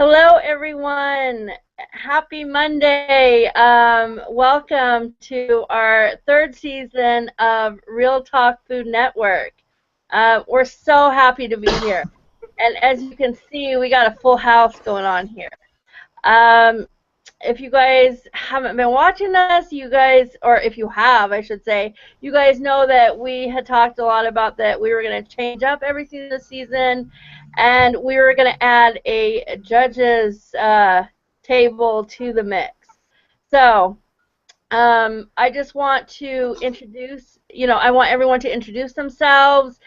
Hello, everyone. Happy Monday. Welcome to our third season of Real Talk Food Network. We're so happy to be here. And as you can see, we got a full house going on here. If you guys haven't been watching us, you guys, or if you have, I should say, you guys know that we had talked a lot about that we were going to change up everything this season, and we were going to add a judges table to the mix. So I just want to introduce, I want everyone to introduce themselves,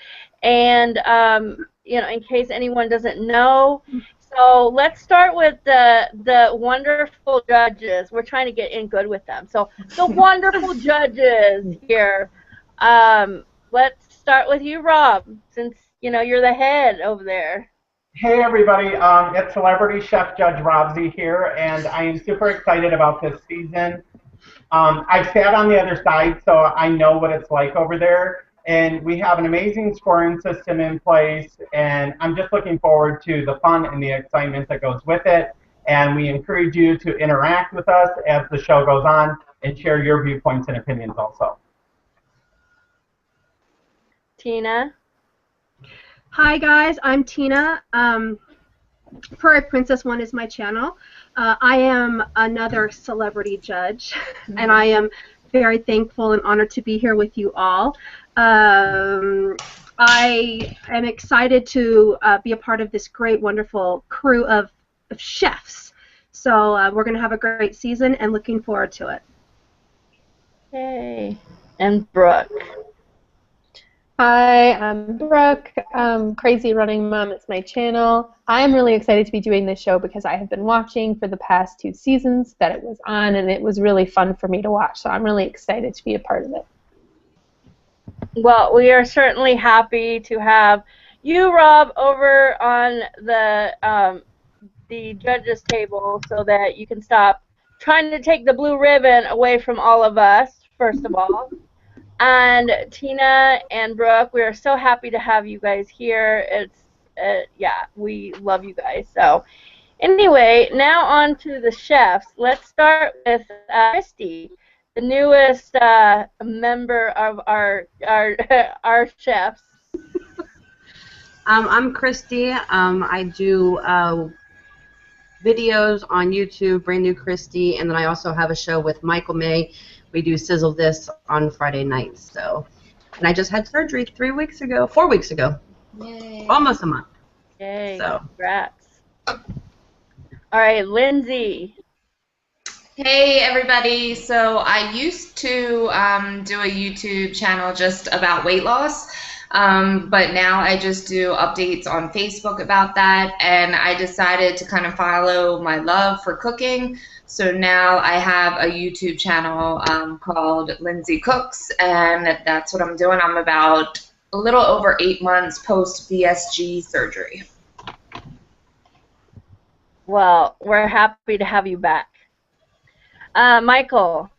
and in case anyone doesn't know. So let's start with the wonderful judges. We're trying to get in good with them. So the wonderful judges here. Let's start with you, Rob, since you're the head over there. Hey everybody, it's Celebrity Chef Judge Robsy here, and I am super excited about this season. I've sat on the other side, so I know what it's like over there. And we have an amazing scoring system in place, and I'm just looking forward to the fun and the excitement that goes with it. And we encourage you to interact with us as the show goes on and share your viewpoints and opinions also. Tina? Hi guys, I'm Tina. Prairie Princess 1 is my channel. I am another celebrity judge, and I am very thankful and honored to be here with you all. I am excited to be a part of this great, wonderful crew of chefs. So we're going to have a great season and looking forward to it. Yay. And Brooke. Hi, I'm Brooke. Crazy Running Mom is my channel. I'm really excited to be doing this show because I have been watching for the past 2 seasons that it was on, and it was really fun for me to watch. So I'm really excited to be a part of it. Well, we are certainly happy to have you, Rob, over on the judges table so that you can stop trying to take the blue ribbon away from all of us, first of all. And Tina and Brooke, we are so happy to have you guys here. Yeah, we love you guys. So anyway, now on to the chefs. Let's start with Christy, the newest member of our chefs. I'm Christy. I do videos on YouTube, Brand New Christy, and then I also have a show with Michael May. We do Sizzle This on Friday nights. So, and I just had surgery 4 weeks ago. Yay. Almost a month. Yay! So. Congrats. All right, Lindsay. Hey everybody, so I used to do a YouTube channel just about weight loss, but now I just do updates on Facebook about that, and I decided to kind of follow my love for cooking, so now I have a YouTube channel called Lindsay Cooks, and that's what I'm doing. I'm about a little over 8 months post VSG surgery. Well, we're happy to have you back. Michael.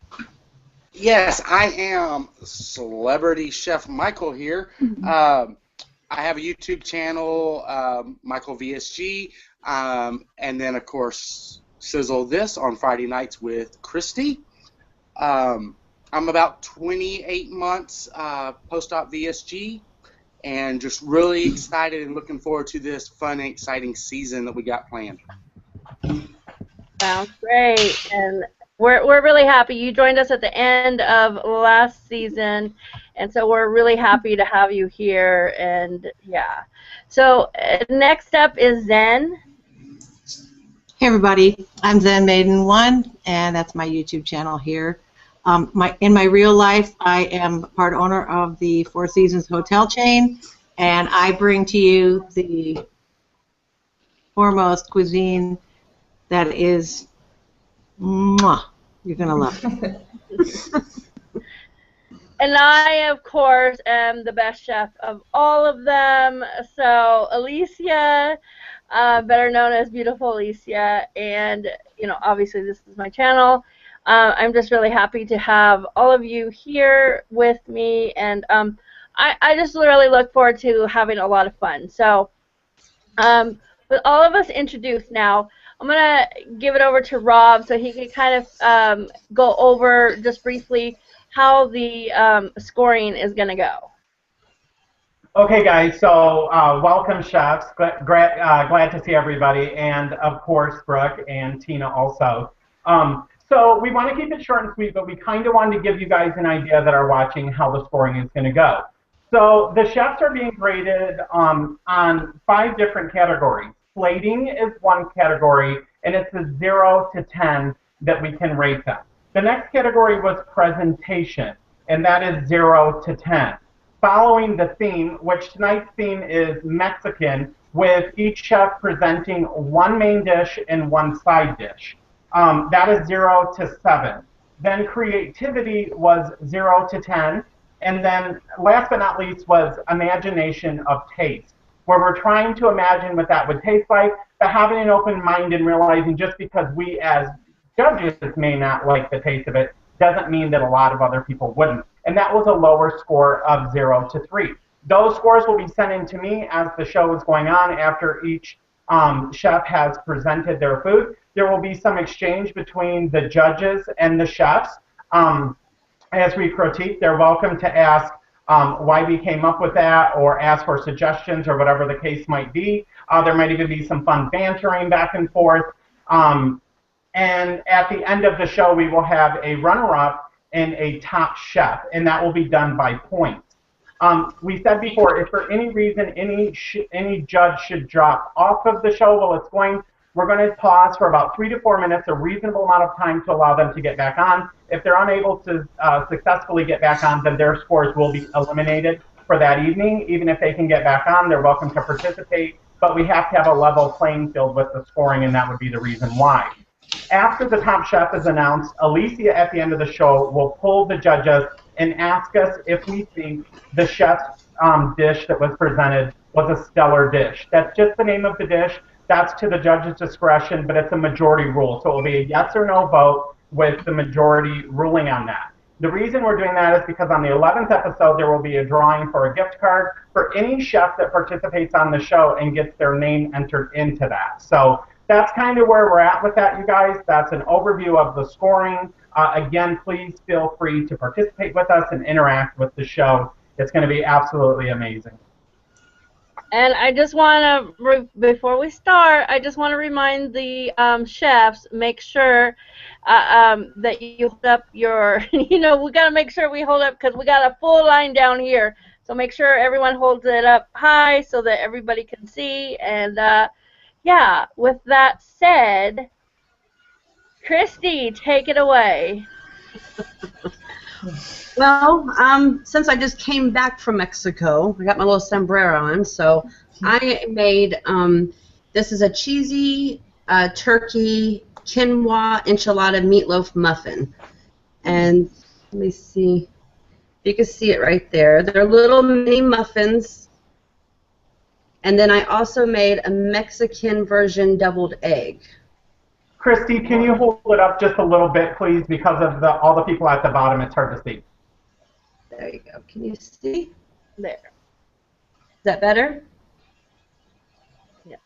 Yes, I am Celebrity Chef Michael here. I have a YouTube channel, Michael VSG, and then, of course, Sizzle This on Friday nights with Christy. I'm about 28 months post-op VSG, and just really excited and looking forward to this fun and exciting season that we got planned. Sounds great. And we're really happy. You joined us at the end of last season, and so we're really happy to have you here. And yeah, so next up is Zen. Hey everybody, I'm Zen Maiden 1, and that's my YouTube channel here. In my real life, I am part owner of the Four Seasons hotel chain, and I bring to you the foremost cuisine that is mwah. You're going to love it. And I, of course, am the best chef of all of them. So Alicia, better known as Beautiful Alicia, and obviously this is my channel. I'm just really happy to have all of you here with me, and I just really look forward to having a lot of fun. So with all of us introduced now, I'm going to give it over to Rob so he can kind of go over just briefly how the scoring is going to go. Okay, guys, so welcome, chefs. Glad to see everybody, and of course, Brooke and Tina also. So we want to keep it short and sweet, but we kind of wanted to give you guys an idea that are watching how the scoring is going to go. So the chefs are being graded on 5 different categories. Plating is one category, and it's a 0 to 10 that we can rate them. The next category was presentation, and that is 0 to 10. Following the theme, which tonight's theme is Mexican, with each chef presenting 1 main dish and 1 side dish. That is 0 to 7. Then creativity was 0 to 10. And then last but not least was imagination of taste, where we're trying to imagine what that would taste like, but having an open mind and realizing just because we as judges may not like the taste of it doesn't mean that a lot of other people wouldn't. And that was a lower score of 0 to 3. Those scores will be sent in to me as the show is going on after each chef has presented their food. There will be some exchange between the judges and the chefs. As we critique, they're welcome to ask why we came up with that or ask for suggestions or whatever the case might be. There might even be some fun bantering back and forth. And at the end of the show, we will have a runner-up and a top chef, and that will be done by points. We said before, if for any reason any judge should drop off of the show while it's going, we're going to pause for about 3 to 4 minutes, a reasonable amount of time to allow them to get back on. If they're unable to successfully get back on, then their scores will be eliminated for that evening. Even if they can get back on, they're welcome to participate, but we have to have a level playing field with the scoring, and that would be the reason why. After the top chef is announced, Alicia at the end of the show will pull the judges and ask us if we think the chef's dish that was presented was a stellar dish. That's just the name of the dish. That's to the judge's discretion, but it's a majority rule. So it will be a yes or no vote with the majority ruling on that. The reason we're doing that is because on the 11th episode, there will be a drawing for a gift card for any chef that participates on the show and gets their name entered into that. So that's kind of where we're at with that, you guys. That's an overview of the scoring. Again, please feel free to participate with us and interact with the show. It's going to be absolutely amazing. And I just want to, before we start, I just want to remind the chefs, make sure that you hold up your, we got to make sure we hold up because we got a full line down here. So make sure everyone holds it up high so that everybody can see. And yeah, with that said, Christy, take it away. Well, since I just came back from Mexico, I got my little sombrero on, so I made, this is a cheesy turkey quinoa enchilada meatloaf muffin. And let me see, you can see it right there. They're little mini muffins. And then I also made a Mexican version deviled egg. Christy, can you hold it up just a little bit, please? Because of all the people at the bottom, it's hard to see. There you go. Can you see? There. Is that better? Yeah.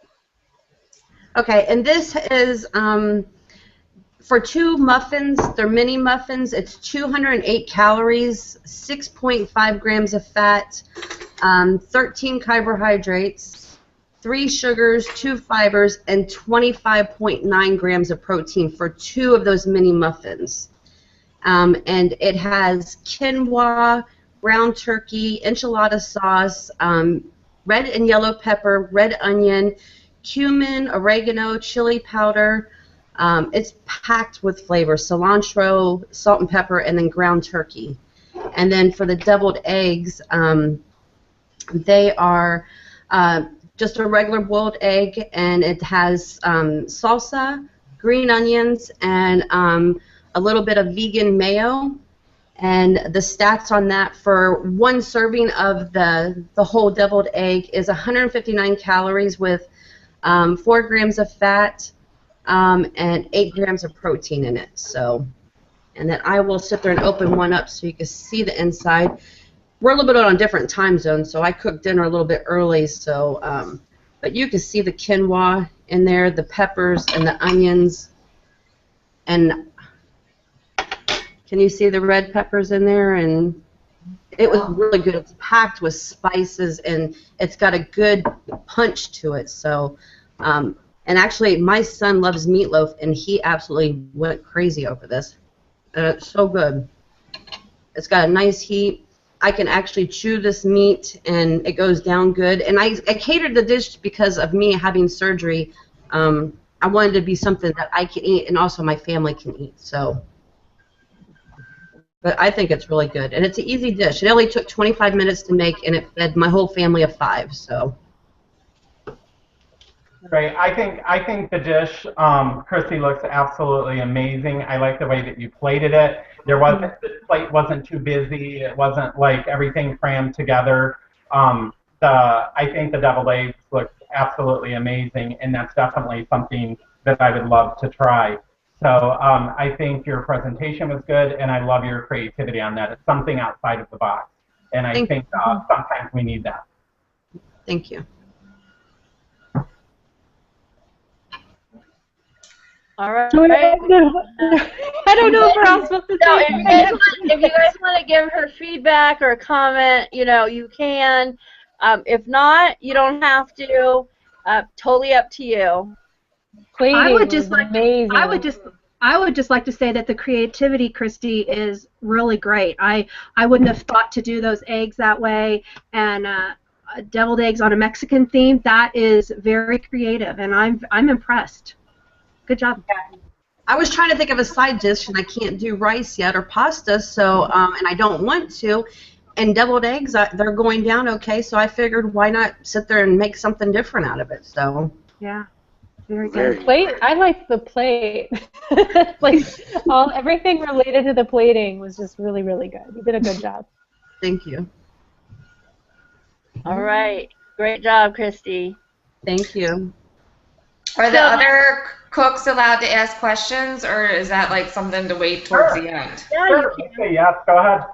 Okay, and this is for 2 muffins. They're mini muffins. It's 208 calories, 6.5 grams of fat, 13 carbohydrates, 3 sugars, 2 fibers, and 25.9 grams of protein for 2 of those mini muffins. And it has quinoa, ground turkey, enchilada sauce, red and yellow pepper, red onion, cumin, oregano, chili powder. It's packed with flavor, cilantro, salt and pepper, and then ground turkey. And then for the deviled eggs, they are just a regular boiled egg, and it has salsa, green onions, and a little bit of vegan mayo. And the stats on that for 1 serving of the whole deviled egg is 159 calories with 4 grams of fat and 8 grams of protein in it. So, and then I will sit there and open one up so you can see the inside. We're a little bit on a different time zone, so I cooked dinner a little bit early. So, but you can see the quinoa in there, the peppers and the onions. And can you see the red peppers in there? And it was really good. It's packed with spices, and it's got a good punch to it. So, and actually, my son loves meatloaf, and he absolutely went crazy over this. And it's so good. It's got a nice heat. I can actually chew this meat, and it goes down good. And I catered the dish because of me having surgery. I wanted to be something that I can eat, and also my family can eat. So. But I think it's really good, and it's an easy dish. It only took 25 minutes to make, and it fed my whole family of 5. So. Great. I think the dish, Christy, looks absolutely amazing. I like the way that you plated it. The plate wasn't too busy. It wasn't like everything crammed together. I think the deviled eggs look absolutely amazing, and that's definitely something that I would love to try. So I think your presentation was good, and I love your creativity on that. It's something outside of the box, and I think sometimes we need that. Thank you. All right. I don't know if we're all supposed to say. If you guys want to give her feedback or comment, you can. If not, you don't have to. Totally up to you. I would just like to say that the creativity, Christy, is really great. I wouldn't have thought to do those eggs that way, and deviled eggs on a Mexican theme. That is very creative, and I'm impressed. Good job. I was trying to think of a side dish, and I can't do rice yet or pasta, so and I don't want to. And deviled eggs, they're going down okay, so I figured why not sit there and make something different out of it. So yeah, very good. Plate. I like the plate. Like everything related to the plating was just really, really good. You did a good job. Thank you. All right, great job, Christy. Thank you. Are the other cooks allowed to ask questions, or is that like something to wait towards the end? Yeah, Sure. Okay, yes, go ahead.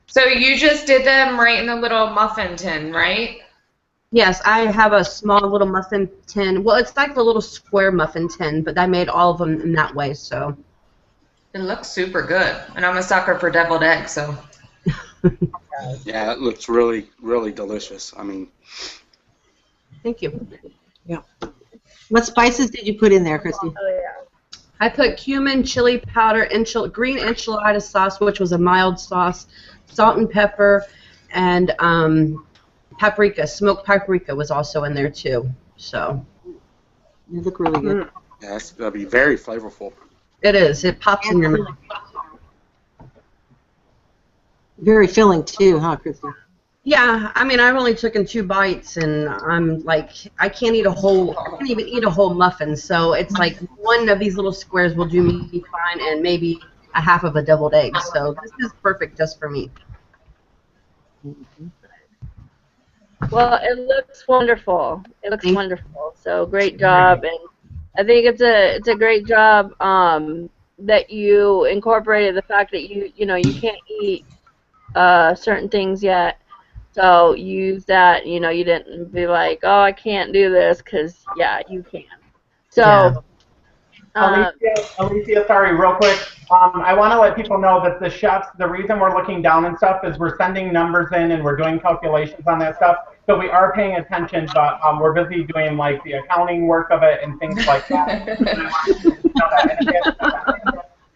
So you just did them right in the little muffin tin, right? Yes, I have a small little muffin tin. Well, it's like the little square muffin tin, but I made all of them in that way, so. It looks super good, and I'm a sucker for deviled eggs, so. Yeah, it looks really, really delicious. I mean. Thank you. Yeah. What spices did you put in there, Christy? Oh, yeah. I put cumin, chili powder, green enchilada sauce, which was a mild sauce, salt and pepper, and paprika. Smoked paprika was also in there too. So. You look really good. Yeah, that'll be very flavorful. It is. It pops in your mouth. Very filling too, huh, Christy? Yeah, I mean, I've only taken 2 bites, and I'm like, I can't even eat a whole muffin. So it's like one of these little squares will do me fine, and maybe a half of a deviled egg. So this is perfect just for me. Well, it looks wonderful. It looks wonderful. So great job, and I think it's a great job that you incorporated the fact that you can't eat certain things yet. So use that, you didn't be like, oh, I can't do this, because, yeah, you can. So, Alicia, sorry, real quick. I want to let people know that the chefs, the reason we're looking down and stuff is we're sending numbers in and we're doing calculations on that stuff. So we are paying attention, but we're busy doing, like, the accounting work of it and things like that.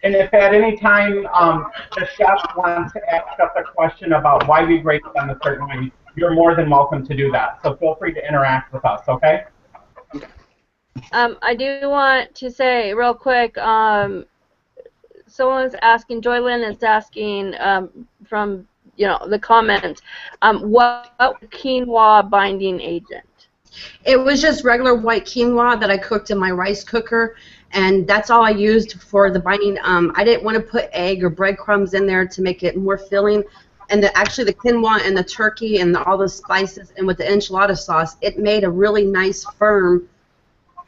And if at any time the chef wants to ask us a question about why we grade them a certain way, you're more than welcome to do that. So feel free to interact with us, okay? I do want to say real quick, someone's asking, Joylyn is asking from the comments, what quinoa binding agent? It was just regular white quinoa that I cooked in my rice cooker, and that's all I used for the binding. I didn't want to put egg or breadcrumbs in there to make it more filling. And actually the quinoa and the turkey and all the spices and with the enchilada sauce, it made a really nice firm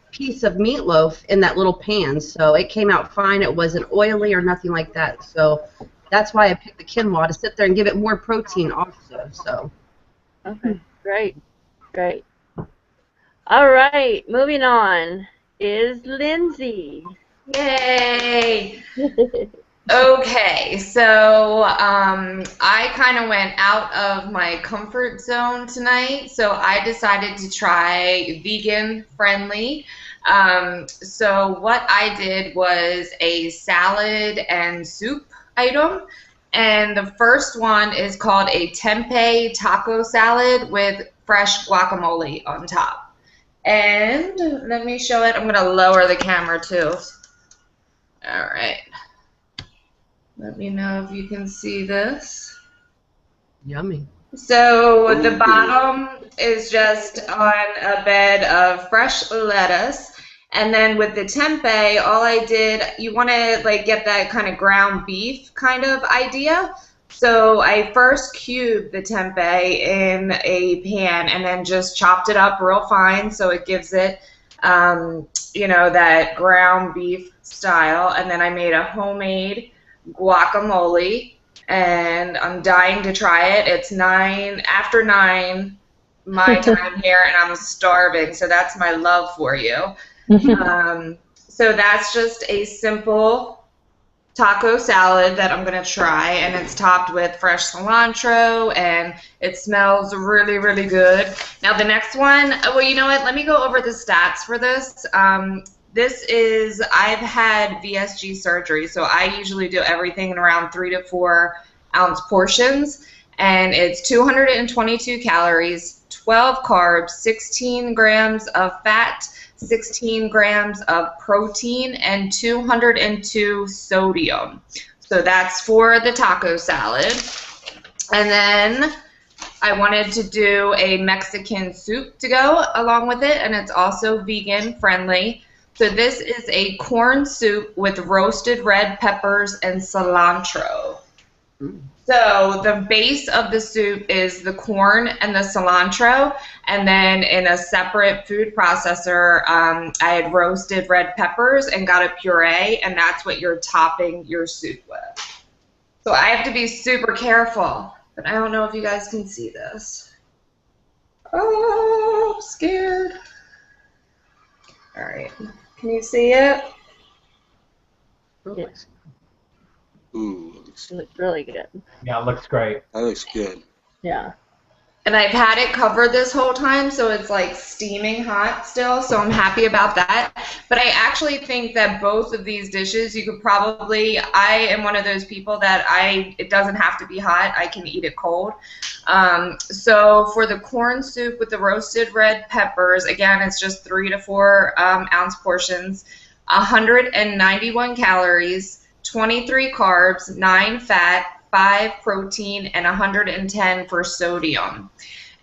piece of meatloaf in that little pan. So it came out fine. It wasn't oily or nothing like that. So that's why I picked the quinoa, to sit there and give it more protein also. So. Okay, great. All right, moving on is Lindsay. Yay! Okay, so I kind of went out of my comfort zone tonight, so I decided to try vegan friendly. So what I did was a salad and soup item, and the first one is called a tempeh taco salad with fresh guacamole on top. And let me show it. I'm going to lower the camera too. All right. Let me know if you can see this. Yummy. So the bottom is just on a bed of fresh lettuce. And then with the tempeh, all I did, you want to like get that kind of ground beef kind of idea. So I first cubed the tempeh in a pan and then just chopped it up real fine so it gives it, you know, that ground beef style. And then I made a homemade guacamole, and I'm dying to try it. It's after 9 my time here, and I'm starving, so that's my love for you. So that's just a simple taco salad that I'm going to try, and it's topped with fresh cilantro, and it smells really, really good. Now the next one, well, you know what? Let me go over the stats for this. I've had VSG surgery, so I usually do everything in around 3 to 4 ounce portions, and it's 222 calories, 12 carbs, 16 grams of fat, 16 grams of protein, and 202 sodium. So that's for the taco salad. And then I wanted to do a Mexican soup to go along with it, and it's also vegan friendly. So this is a corn soup with roasted red peppers and cilantro. So the base of the soup is the corn and the cilantro, and then in a separate food processor, I had roasted red peppers and got a puree, and that's what you're topping your soup with. So I have to be super careful, but I don't know if you guys can see this. Oh, I'm scared. All right. Can you see it? Yeah. Ooh, It looks really good. Yeah, it looks great. that looks good. Yeah. And I've had it covered this whole time, so it's like steaming hot still, so I'm happy about that. But I actually think that both of these dishes, you could probably, I am one of those people that it doesn't have to be hot, I can eat it cold. So for the corn soup with the roasted red peppers, again, it's just 3 to 4 ounce portions, 191 calories, 23 carbs, 9 fat, 5 protein, and 110 for sodium.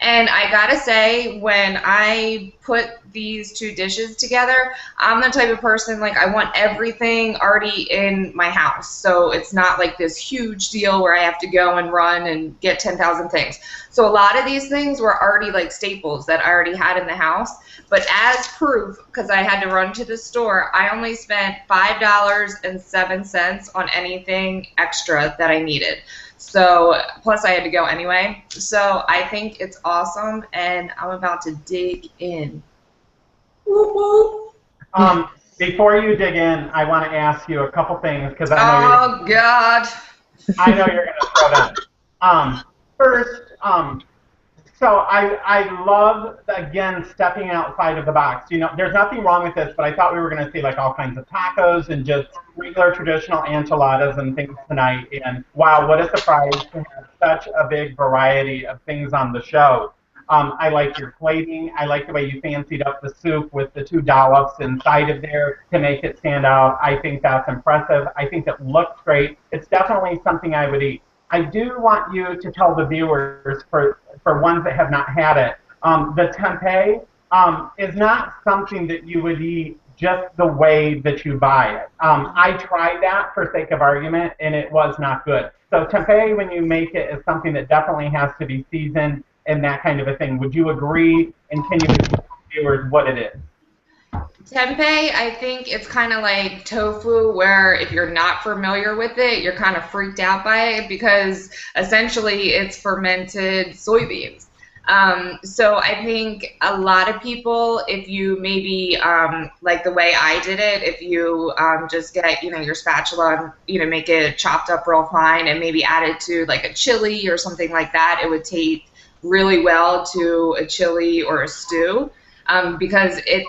And I gotta say, when I put these two dishes together, I'm the type of person, like, I want everything already in my house. So it's not like this huge deal where I have to go and run and get 10,000 things. So a lot of these things were already like staples that I already had in the house. But as proof, because I had to run to the store, I only spent $5.07 on anything extra that I needed. So, plus I had to go anyway. So I think it's awesome, and I'm about to dig in. Whoop, whoop. Before you dig in, I want to ask you a couple things because I know God. I know you're going to throw down. First, so I love, again, stepping outside of the box. You know, there's nothing wrong with this, but I thought we were going to see like all kinds of tacos and just regular traditional enchiladas and things tonight. And wow, what a surprise to have such a big variety of things on the show. I like your plating. I like the way you fancied up the soup with the 2 dollops inside of there to make it stand out. I think that's impressive. I think it looks great. It's definitely something I would eat. I do want you to tell the viewers, for ones that have not had it, the tempeh is not something that you would eat just the way that you buy it. I tried that for sake of argument, and it was not good. So tempeh, when you make it, is something that definitely has to be seasoned and that kind of a thing. Would you agree? And can you explain to viewers what it is? Tempeh, I think it's kind of like tofu, where if you're not familiar with it, you're kind of freaked out by it because essentially it's fermented soybeans. So I think a lot of people, if you maybe like the way I did it, if you just get your spatula and make it chopped up real fine and maybe add it to like a chili or something like that, it would taste really well to a chili or a stew, because it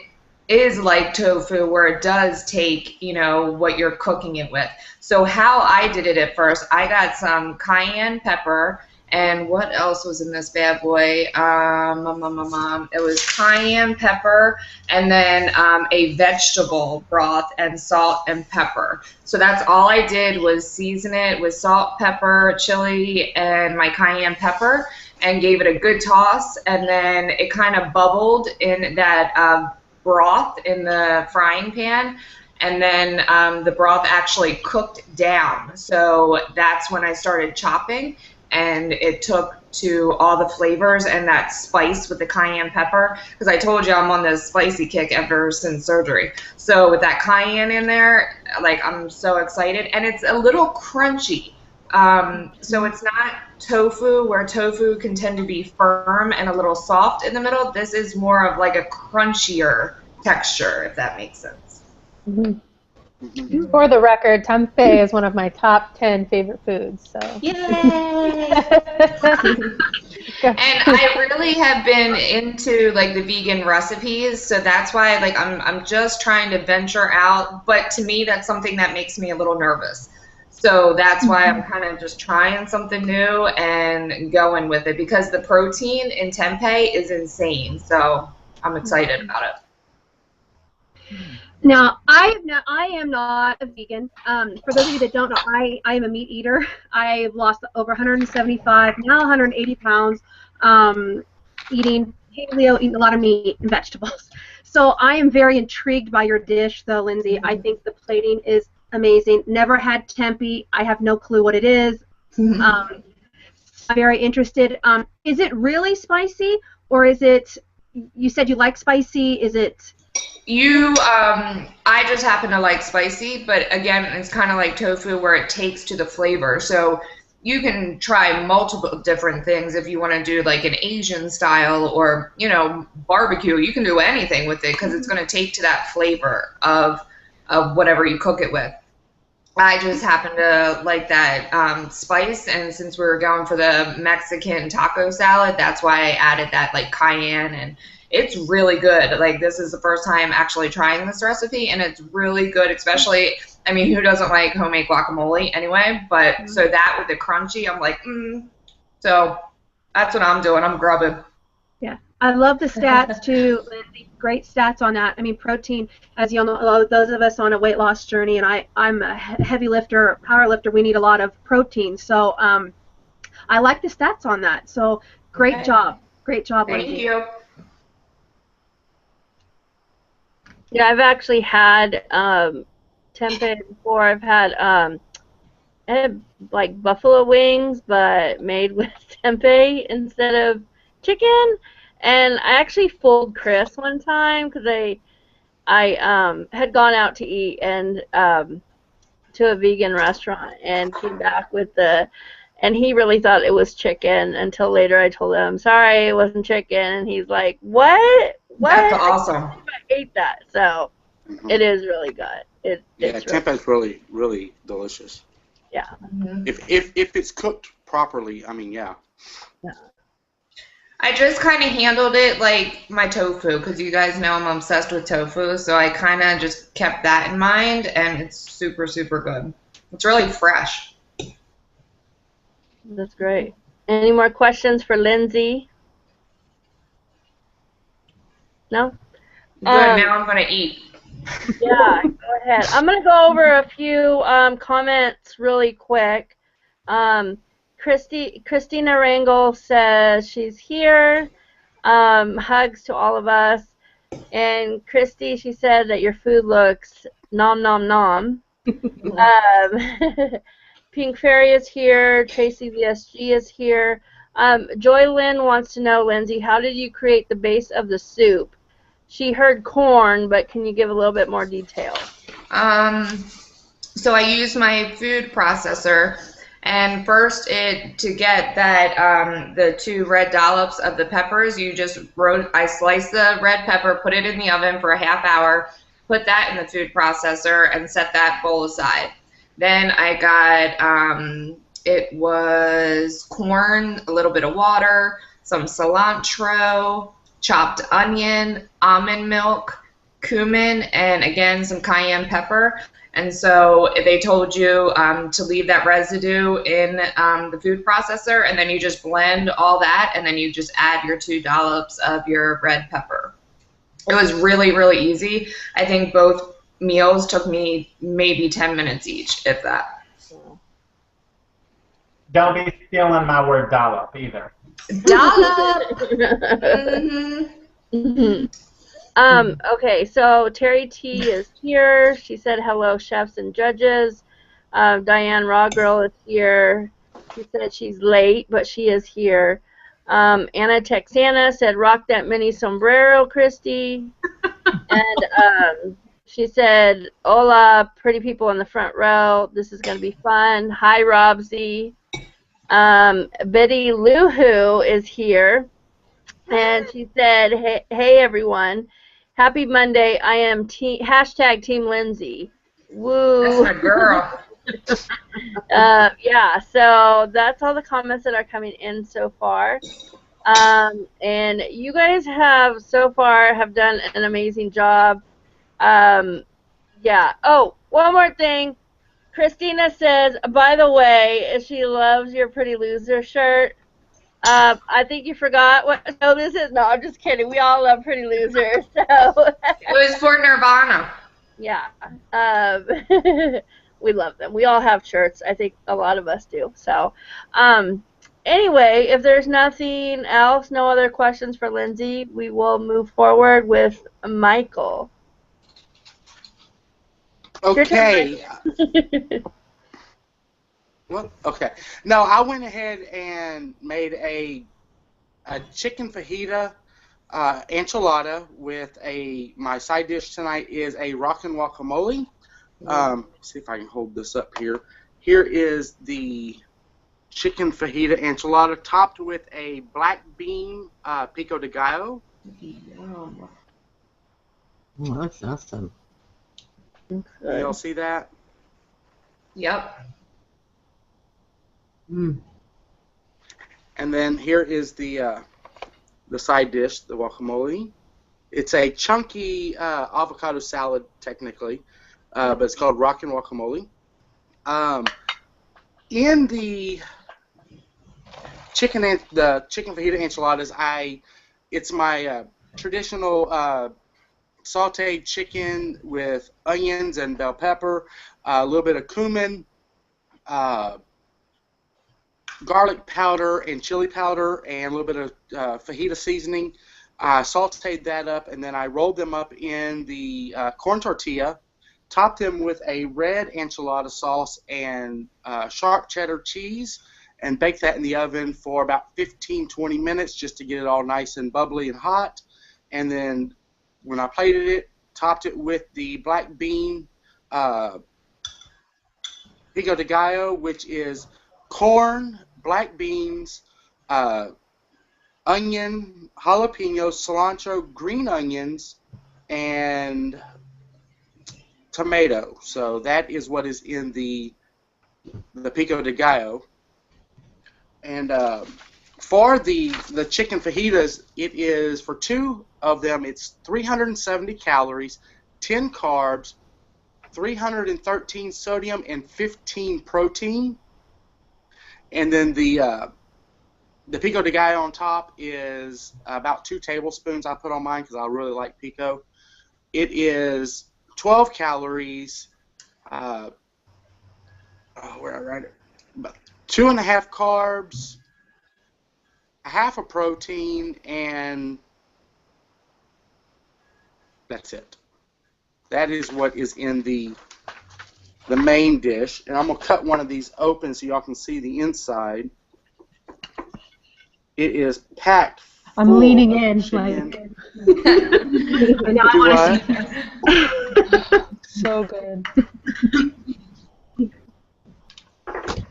is like tofu where it does take what you're cooking it with. So how I did it at first, I got some cayenne pepper. And what else was in this bad boy? It was cayenne pepper and then a vegetable broth and salt and pepper. So that's all I did was season it with salt, pepper, chili, and my cayenne pepper and gave it a good toss. And then it kind of bubbled in that broth in the frying pan. And then the broth actually cooked down. So that's when I started chopping. And it took to all the flavors and that spice with the cayenne pepper, because I told you I'm on this spicy kick ever since surgery. So with that cayenne in there, like, I'm so excited, and it's a little crunchy. So it's not tofu, where tofu can tend to be firm and a little soft in the middle. This is more of like a crunchier texture, if that makes sense. Mm-hmm. For the record, tempeh is one of my top 10 favorite foods. So. Yay! And I really have been into like the vegan recipes, so that's why like I'm just trying to venture out. But to me, that's something that makes me a little nervous. So that's why I'm kind of just trying something new and going with it, because the protein in tempeh is insane. So I'm excited about it. Now, I am not a vegan. For those of you that don't know, I am a meat eater. I've lost over 175, now 180 pounds, eating paleo, eating a lot of meat and vegetables. So I am very intrigued by your dish, though, Lindsay. I think the plating is amazing. Never had tempeh. I have no clue what it is. I'm very interested. Is it really spicy, or is it, you said you like spicy, is it... I just happen to like spicy, but again, it's kind of like tofu where it takes to the flavor. So you can try multiple different things if you want to do like an Asian style or, barbecue. You can do anything with it because it's going to take to that flavor of whatever you cook it with. I just happen to like that spice, and since we were going for the Mexican taco salad, that's why I added that like cayenne, and it's really good. Like, this is the first time actually trying this recipe, and it's really good, especially, I mean, who doesn't like homemade guacamole anyway? But so that with the crunchy, I'm like, So that's what I'm doing. I'm grubbing. Yeah, I love the stats too, Lindsay. Great stats on that. I mean, protein, as you all know, those of us on a weight loss journey, and I'm a heavy lifter, power lifter, we need a lot of protein. So I like the stats on that. So great job. Great job, Lindsay. Thank you. Yeah, I've actually had tempeh before. I've had like buffalo wings, but made with tempeh instead of chicken. And I actually fooled Chris one time because I had gone out to eat and to a vegan restaurant and came back with and he really thought it was chicken until later I told him, sorry, it wasn't chicken, and he's like, what? That's awesome. I ate that. So it is really good. Tempeh is really, really delicious. Yeah. If it's cooked properly, I mean, yeah. I just kind of handled it like my tofu, because you guys know I'm obsessed with tofu, so I kind of just kept that in mind, and it's super, super good. It's really fresh. That's great. Any more questions for Lindsay? No? Good, now I'm going to eat. Yeah, go ahead. I'm going to go over a few comments really quick. Christina Rangel says she's here. Hugs to all of us. And Christy, she said that your food looks nom nom nom. Pink Fairy is here. Tracy VSG is here. Joy Lynn wants to know, Lindsay, how did you create the base of the soup? She heard corn, but can you give a little bit more detail? So I use my food processor, And first, to get that the 2 red dollops of the peppers, I sliced the red pepper, put it in the oven for a half hour, put that in the food processor, and set that bowl aside. Then I got it was corn, a little bit of water, some cilantro, chopped onion, almond milk, cumin, and again some cayenne pepper. And so they told you to leave that residue in the food processor, and then you just blend all that, and then you just add your 2 dollops of your red pepper. It was really, really easy. I think both meals took me maybe 10 minutes each, if that. Don't be stealing my word dollop either. Dollop! Okay, so Terry T is here. She said hello, chefs and judges. Diane Rawgirl is here. She said she's late, but she is here. Anna Texana said rock that mini sombrero, Christy. And she said, hola, pretty people in the front row. This is going to be fun. Hi, Robsy. Betty Luhu is here. And she said, hey everyone, happy Monday. I am hashtag Team Lindsay. Woo. That's my girl. Yeah, so that's all the comments that are coming in so far. And you guys have so far have done an amazing job. Yeah. Oh, one more thing. Christina says, by the way, she loves your Pretty Loser shirt. I think you forgot what. No, this is. No, I'm just kidding. We all love Pretty Loser. So. It was for Nirvana. Yeah. We love them. We all have shirts. I think a lot of us do. So, anyway, if there's nothing else, no other questions for Lindsay, we will move forward with Michael. Okay. Well, okay. No, I went ahead and made a chicken fajita enchilada with my side dish tonight is a rockin' guacamole. See if I can hold this up here. Here is the chicken fajita enchilada topped with a black bean pico de gallo. Oh, that's awesome. Okay. Y'all see that? Yep. Mm. And then here is the side dish, the guacamole. It's a chunky avocado salad, technically, but it's called rockin' guacamole. In the chicken fajita enchiladas, it's my traditional sauteed chicken with onions and bell pepper, a little bit of cumin, garlic powder and chili powder, and a little bit of fajita seasoning. I sauteed that up, and then I rolled them up in the corn tortilla, topped them with a red enchilada sauce and sharp cheddar cheese, and baked that in the oven for about 15-20 minutes just to get it all nice and bubbly and hot. And then when I plated it, topped it with the black bean pico de gallo, which is corn, black beans, onion, jalapenos, cilantro, green onions, and tomato. So that is what is in the pico de gallo. And for the chicken fajitas, it is, for 2 of them, it's 370 calories, 10 carbs, 313 sodium, and 15 protein. And then the pico de gallo on top is about 2 tablespoons I put on mine because I really like pico. It is 12 calories, where I write it, about 2.5 carbs, half a protein, and that's it. That is what is in the main dish. And I'm going to cut one of these open so y'all can see the inside. It is packed. I'm leaning in, like. I know I want to see this. So good.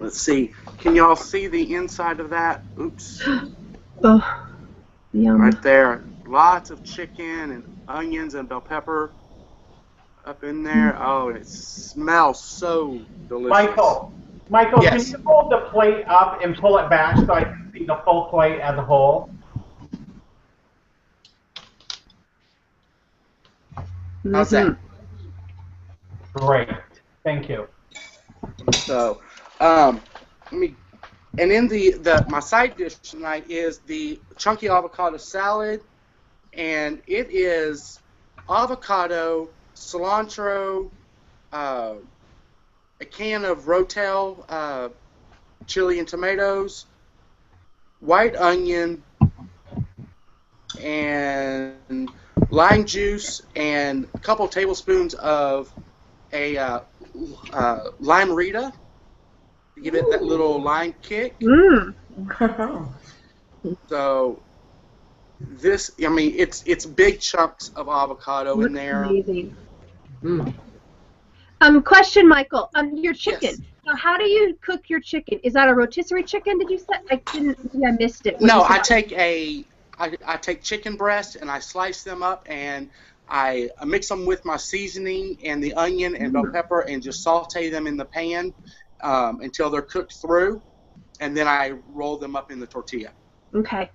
Let's see. Can y'all see the inside of that? Oops. Oh, yum. Right there. Lots of chicken and onions and bell pepper up in there. Oh, it smells so delicious. Michael, Yes. can you hold the plate up and pull it back so I can see the full plate as a whole? How's that? Great. Thank you. So, let me. And in my side dish tonight is the chunky avocado salad, and it is avocado, cilantro, a can of Rotel chili and tomatoes, white onion, and lime juice, and a couple tablespoons of a lime Rita to give it that little lime kick. Mm. So this, I mean, it's big chunks of avocado in Looks there. amazing. Question, Michael. Your chicken. Yes. Now, how do you cook your chicken? Is that a rotisserie chicken? Did you say? I missed it. No, I take chicken breast and I slice them up and I mix them with my seasoning and the onion and bell pepper and just saute them in the pan until they're cooked through, and then I roll them up in the tortilla. Okay.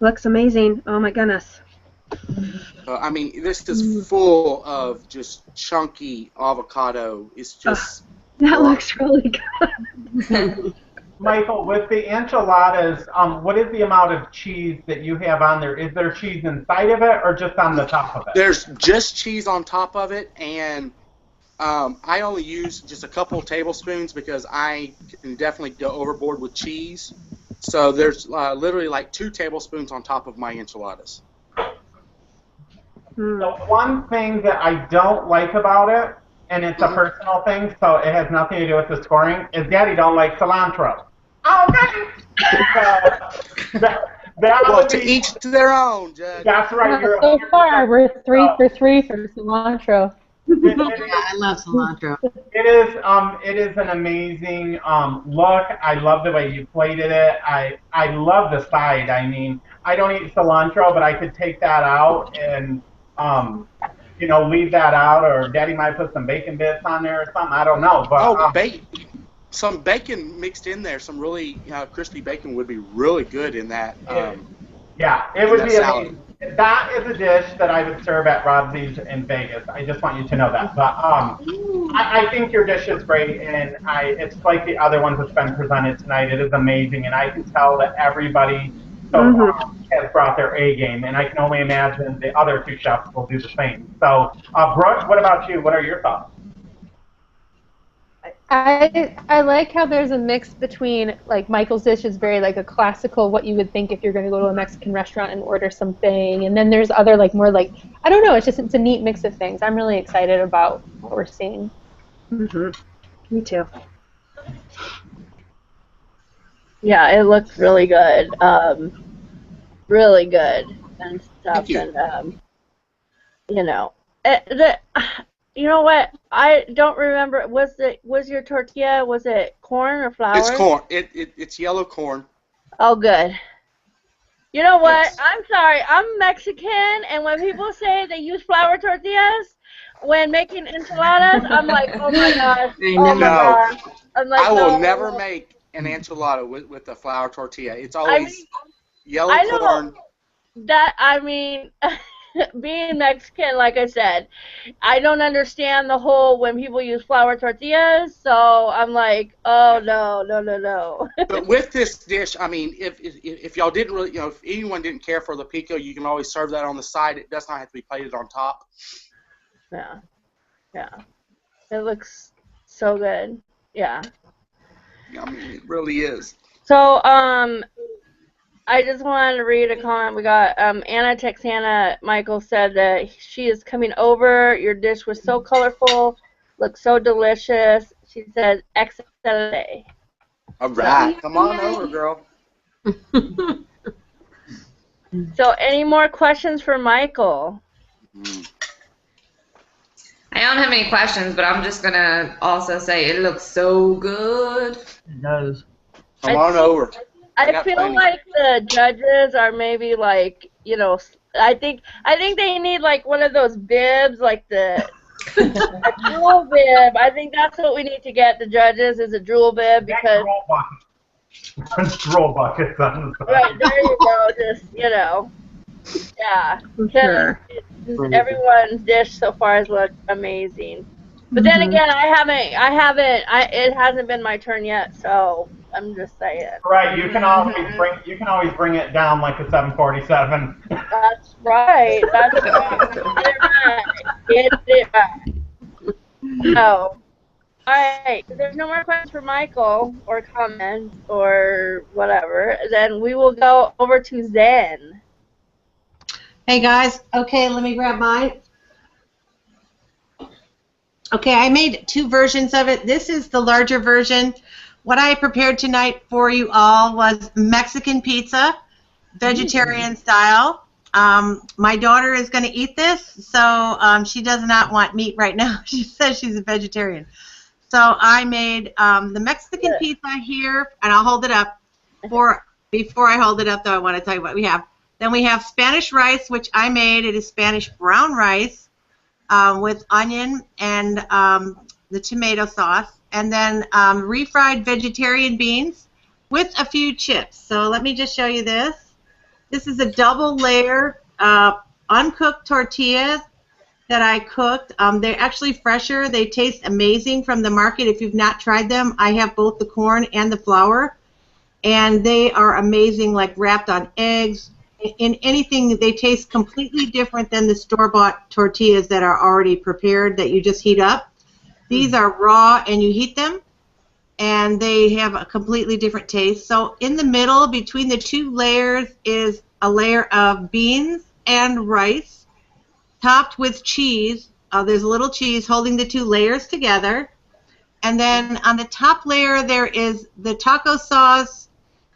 Looks amazing. Oh my goodness. I mean, this is full of just chunky avocado. It's just... That looks really good. Michael, with the enchiladas, what is the amount of cheese that you have on there? Is there cheese inside of it or just on the top of it? There's just cheese on top of it, and I only use just a couple of tablespoons because I can definitely go overboard with cheese. So there's literally like 2 tablespoons on top of my enchiladas. The one thing that I don't like about it, and it's a personal thing, so it has nothing to do with the scoring, is Daddy don't like cilantro. Okay. Well, to each to their own, Judge. That's right. Yeah, so far, we're 3 for 3 for cilantro. Yeah, I love cilantro. It is an amazing look. I love the way you plated it. I love the side. I mean, I don't eat cilantro, but I could take that out and leave that out, or Daddy might put some bacon bits on there or something. I don't know. But some bacon mixed in there, some really crispy bacon would be really good in that. Yeah, it would be salad. amazing. That is a dish that I would serve at Robsey's in Vegas. I just want you to know that. But I think your dish is great, and it's like the other ones that's been presented tonight. It is amazing, and I can tell that everybody has brought their A game, and I can only imagine the other 2 chefs will do the same. So, Brooke, what about you? What are your thoughts? I like how there's a mix between, like, Michael's dish is very like a classical, what you would think if you're going to go to a Mexican restaurant and order something, and then there's other like more like, I don't know, it's a neat mix of things. I'm really excited about what we're seeing. Me too. Yeah, it looks really good. Really good and stuff. Thank you. And you know what? I don't remember. Was your tortilla? Was it corn or flour? It's corn. It's yellow corn. Oh, good. You know what? Yes. I'm sorry. I'm Mexican, and when people say they use flour tortillas when making enchiladas, I'm like, oh my gosh. Oh my gosh. I'm like, I will no. never make an enchilada with a flour tortilla. It's always yellow corn. Being Mexican, like I said, I don't understand the whole when people use flour tortillas, so I'm like, oh, no. But with this dish, I mean, if y'all didn't really, if anyone didn't care for the pico, you can always serve that on the side. It does not have to be plated on top. Yeah. It looks so good. Yeah. I mean, it really is. So, I just wanted to read a comment. We got Anna Texana. Michael said that she is coming over. Your dish was so colorful, looks so delicious. She said, "Excelente." All right, come on over, girl. So, any more questions for Michael? I don't have any questions, but I'm just gonna also say it looks so good. It does. Come on over. I got feel plenty. like the judges are maybe like, you know, I think they need like one of those bibs, like a drool bib. I think that's what we need to get the judges is a drool bib because Drool buckets on the side. right there you go, just yeah, For because sure. everyone's dish so far has looked amazing. But then again, it hasn't been my turn yet, so I'm just saying. Right, you can always bring it down like a 747. That's right. That's right. Get it right. Get it right. So, all right. If there's no more questions for Michael or comments or whatever, then we will go over to Zen. Hey guys, okay, let me grab mine. Okay, I made two versions of it. This is the larger version. What I prepared tonight for you all was Mexican pizza, vegetarian style. My daughter is going to eat this, so she does not want meat right now. She says she's a vegetarian. So I made the Mexican pizza here, and I'll hold it up. Before I hold it up, though, I want to tell you what we have. Then we have Spanish rice, which I made. It is Spanish brown rice with onion and the tomato sauce. And then refried vegetarian beans with a few chips. So let me just show you this. This is a double layer uncooked tortilla that I cooked. They're actually fresher. They taste amazing from the market. If you've not tried them, I have both the corn and the flour. And they are amazing, like wrapped on eggs. In anything, they taste completely different than the store-bought tortillas that are already prepared that you just heat up. These are raw, and you heat them, and they have a completely different taste. So in the middle, between the two layers, is a layer of beans and rice, topped with cheese. There's a little cheese holding the two layers together. And then on the top layer, there is the taco sauce,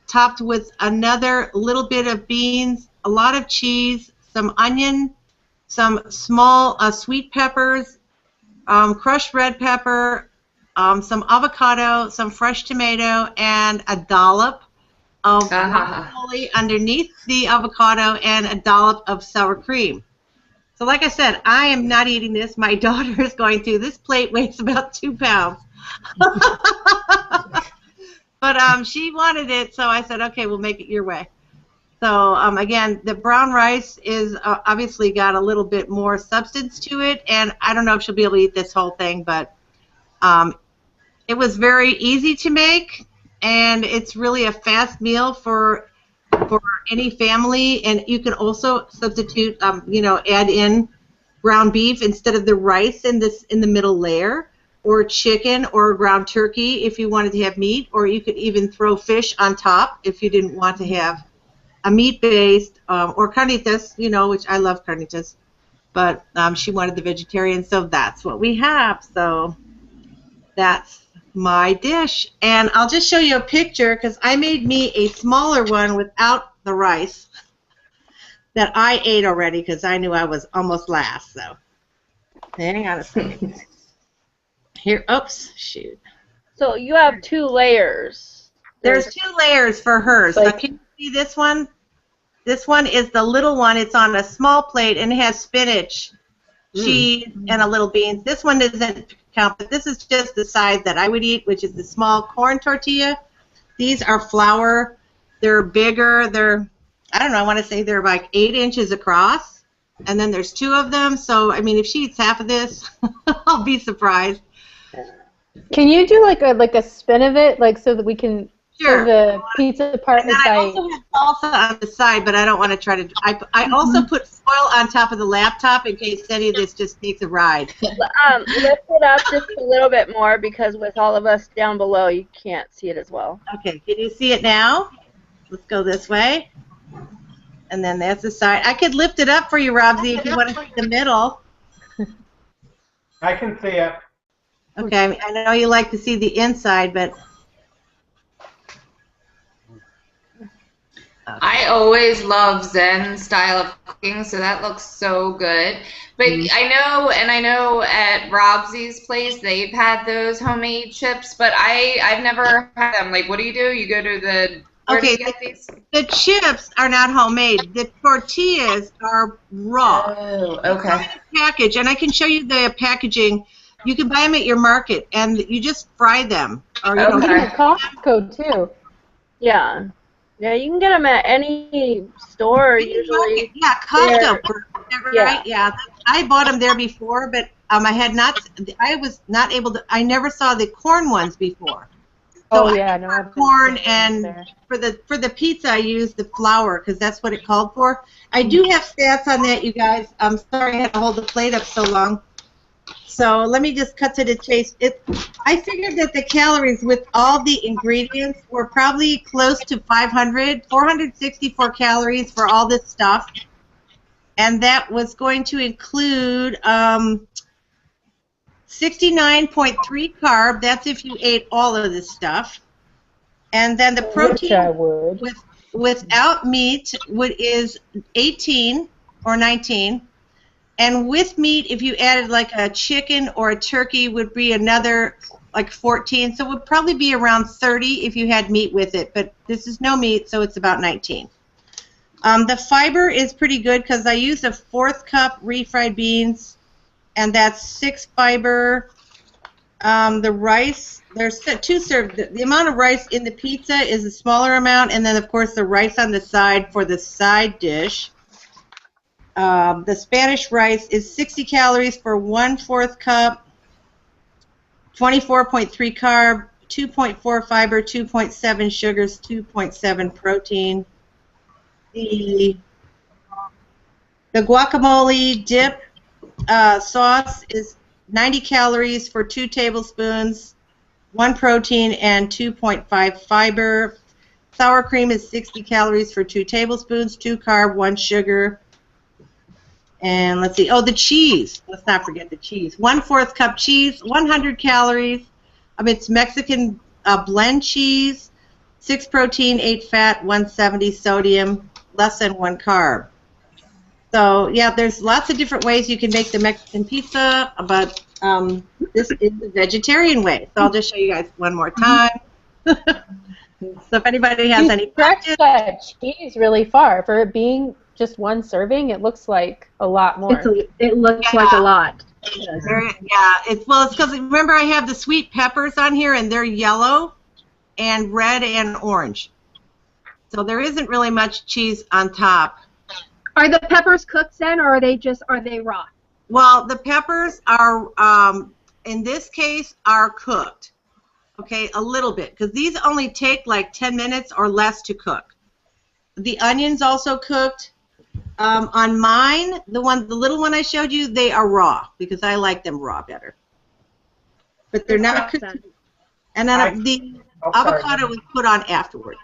topped with another little bit of beans, a lot of cheese, some onion, some small sweet peppers, crushed red pepper, some avocado, some fresh tomato, and a dollop of guacamole underneath the avocado, and a dollop of sour cream. So like I said, I am not eating this. My daughter is going to. This plate weighs about 2 pounds. But she wanted it, so I said, okay, we'll make it your way. So again, the brown rice is obviously got a little bit more substance to it, and I don't know if she'll be able to eat this whole thing, but it was very easy to make, and it's really a fast meal for any family. And you can also substitute, add in ground beef instead of the rice in the middle layer, or chicken or ground turkey if you wanted to have meat, or you could even throw fish on top if you didn't want to have a meat-based, or carnitas, which I love carnitas, but she wanted the vegetarian, so that's what we have. So that's my dish, and I'll just show you a picture because I made me a smaller one without the rice that I ate already because I knew I was almost last. So hang on a second. Here, oops, shoot. So you have 2 layers. There's 2 layers for hers. So can you see this one? This one is the little one. It's on a small plate, and it has spinach, cheese, and a little beans. This one doesn't count, but this is just the size that I would eat, which is the small corn tortilla. These are flour. They're bigger. I don't know, I want to say they're like 8 inches across, and then there's 2 of them. So, I mean, if she eats half of this, I'll be surprised. Can you do like a spin of it, like so that we can Sure. So the pizza part and is I like. also have salsa on the side, but I don't want to try to. I also put foil on top of the laptop in case any of this just takes a ride. Lift it up just a little bit more because with all of us down below, you can't see it as well. Okay, can you see it now? Let's go this way. And then that's the side. I could lift it up for you, Robsy, if you want to see the middle. I can see it. Okay, I know you like to see the inside, but... I always love Zen style of cooking, so that looks so good. But I know at Robsy's place they've had those homemade chips, but I've never had them. Like, what do? You go to where do Okay, you get these? the chips are not homemade. The tortillas are raw. Oh, They come okay. in a package, and I can show you the packaging. You can buy them at your market, and you just fry them. Or, you know, Okay. Even at Costco too. Yeah. Yeah, you can get them at any store usually. Yeah, Costco. Yeah. Right? Yeah. I bought them there before, but I had not. I was not able to. I never saw the corn ones before. So Oh yeah, no. I I've bought been corn, seeing and there. for the pizza I used the flour because that's what it called for. I do have stats on that, you guys. I'm sorry I had to hold the plate up so long. So let me just cut to the chase. I figured that the calories with all the ingredients were probably close to 464 calories for all this stuff. And that was going to include 69.3 carb. That's if you ate all of this stuff. And then the Which I protein would. without meat is 18 or 19. And with meat, if you added like a chicken or a turkey, would be another like 14. So it would probably be around 30 if you had meat with it. But this is no meat, so it's about 19. The fiber is pretty good because I used a 1/4 cup refried beans, and that's 6 fiber. The rice, there's 2 served. The amount of rice in the pizza is a smaller amount, and then of course the rice on the side for the side dish. The Spanish rice is 60 calories for 1/4 cup, 24.3 carb, 2.4 fiber, 2.7 sugars, 2.7 protein. The guacamole dip sauce is 90 calories for 2 tablespoons, 1 protein, and 2.5 fiber. Sour cream is 60 calories for 2 tablespoons, 2 carb, 1 sugar. And let's see, the cheese. Let's not forget the cheese. 1/4 cup cheese, 100 calories. It's Mexican blend cheese, 6 protein, 8 fat, 170 sodium, less than 1 carb. So, yeah, there's lots of different ways you can make the Mexican pizza, but this is the vegetarian way. So I'll just show you guys one more time. So if anybody has any questions. That cheese really far. For it being just 1 serving, it looks like a lot more. It looks like a lot. Yeah, it's because remember I have the sweet peppers on here, and they're yellow and red and orange. So there isn't really much cheese on top. Are the peppers cooked then, or are they raw? Well, the peppers are, in this case, are cooked. Okay, a little bit, because these only take like 10 minutes or less to cook. The onions also cooked. On mine, the little one I showed you, they are raw because I like them raw better. But they're not cooked. And then the avocado was put on afterward.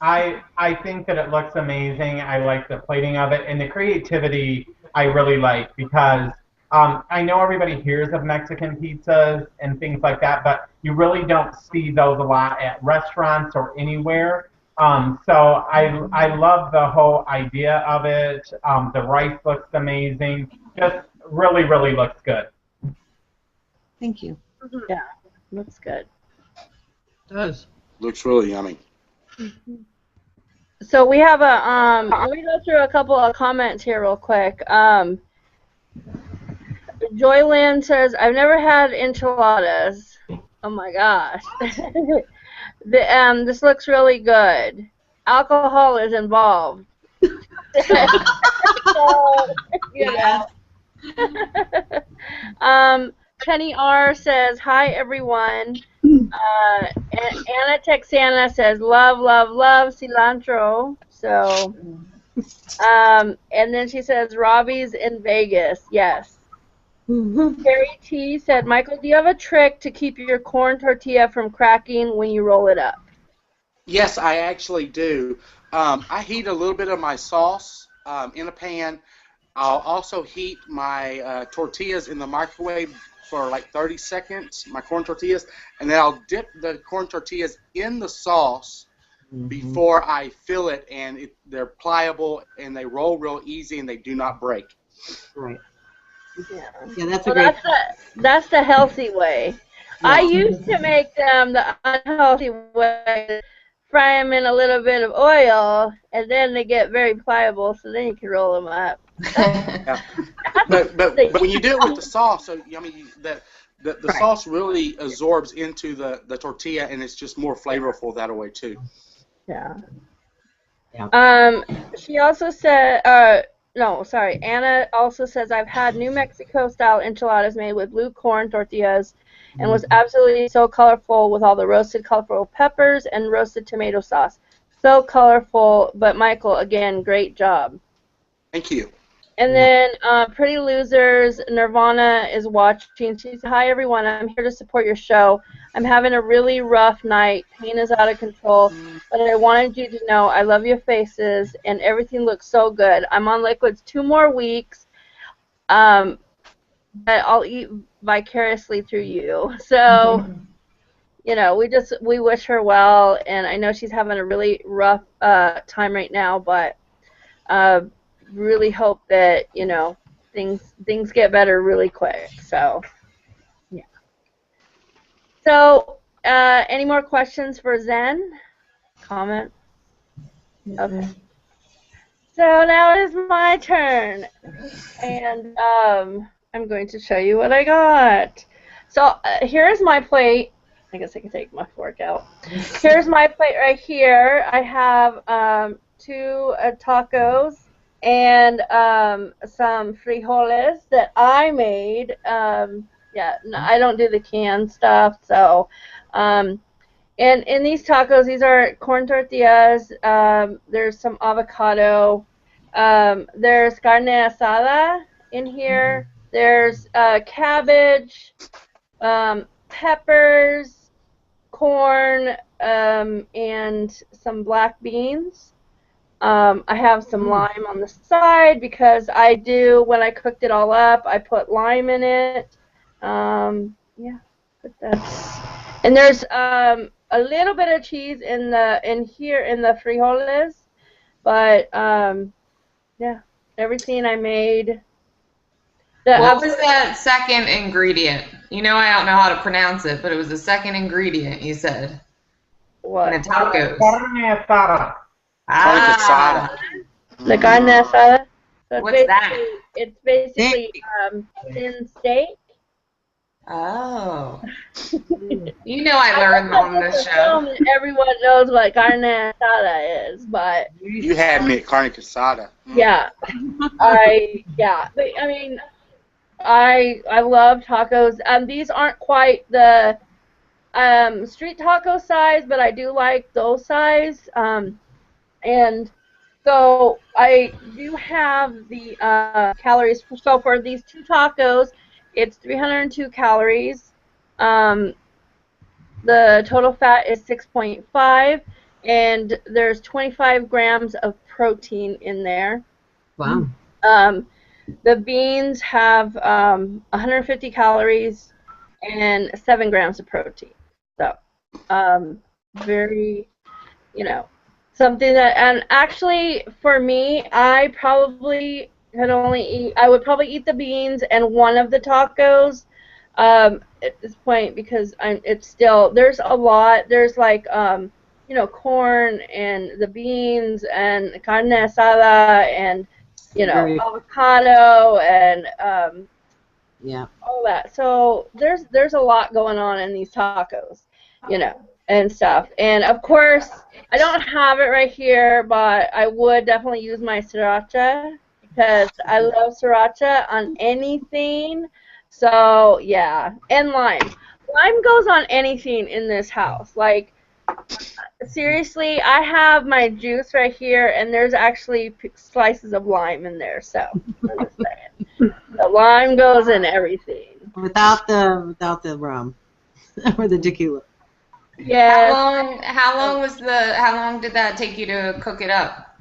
I think that it looks amazing. I like the plating of it, and the creativity I really like because I know everybody hears of Mexican pizzas and things like that, but you really don't see those a lot at restaurants or anywhere. So I love the whole idea of it. The rice looks amazing. Just really, really looks good. Thank you. Yeah, looks good. It does. Looks really yummy. So we have let me go through a couple of comments here real quick. Joyland says, I've never had enchiladas. Oh my gosh. This looks really good. Alcohol is involved. So, yeah. Penny R says, hi everyone. Anna Texana says, love, love, love cilantro. So, and then she says, Robbie's in Vegas. Yes. Carrie T said, Michael, do you have a trick to keep your corn tortilla from cracking when you roll it up? Yes, I actually do. I heat a little bit of my sauce in a pan. I'll also heat my tortillas in the microwave for like 30 seconds, my corn tortillas, and then I'll dip the corn tortillas in the sauce before I fill it, and they're pliable and they roll real easy and they do not break. Right. Yeah. Yeah, that's a Well, great. that's the healthy way. I Yeah. used to make them the unhealthy way, fry them in a little bit of oil, and then they get very pliable, so then you can roll them up. Yeah. But when you do it with the sauce, so I mean the sauce really absorbs into the tortilla, and it's just more flavorful that way too. Yeah. Yeah. She also said, no, sorry, Anna also says, I've had New Mexico style enchiladas made with blue corn tortillas and was absolutely so colorful with all the roasted colorful peppers and roasted tomato sauce. So colorful, but Michael, again, great job. Thank you. And then Pretty Losers, Nirvana is watching. She said, hi, everyone. I'm here to support your show. I'm having a really rough night. Pain is out of control. But I wanted you to know I love your faces, and everything looks so good. I'm on liquids 2 more weeks, but I'll eat vicariously through you. So, you know, we wish her well, and I know she's having a really rough time right now, but really hope that, you know, things get better really quick. So, yeah. So, any more questions for Zen? Comment? Okay. So now it is my turn, and I'm going to show you what I got. So here's my plate. I guess I can take my fork out. Here's my plate right here. I have 2 tacos and some frijoles that I made. Yeah, no, I don't do the canned stuff, so. And in these tacos, these are corn tortillas. There's some avocado. There's carne asada in here. There's cabbage, peppers, corn, and some black beans. I have some lime on the side because when I cooked it all up, I put lime in it. Yeah, but that's. And there's a little bit of cheese in here in the frijoles, but yeah, everything I made. What was that second ingredient? You know I don't know how to pronounce it, but it was the second ingredient you said. What? In the tacos. Carne asada. The carne asada. So What's that? It's basically thin steak. Oh. You know I learned on this show. Everyone knows what carne asada is, but You had me at carne asada. yeah, I mean, I love tacos. These aren't quite the street taco size, but I do like those size. And so I do have the calories. So for these 2 tacos, it's 302 calories. The total fat is 6.5, and there's 25 grams of protein in there. Wow. The beans have 150 calories and 7 grams of protein. So, very, you know, something that, and actually for me, I would probably eat the beans and one of the tacos at this point because it's still, there's a lot, there's like, you know, corn and the beans and carne asada and, you know, avocado and all that. So there's a lot going on in these tacos, you know, and stuff. And of course, I don't have it right here, but I would definitely use my sriracha because I love sriracha on anything. So yeah, and lime. Lime goes on anything in this house. Like, seriously, I have my juice right here, and there's actually slices of lime in there. So I'm just saying, the lime goes in everything. Without the rum or the tequila. Yeah. How long did that take you to cook it up?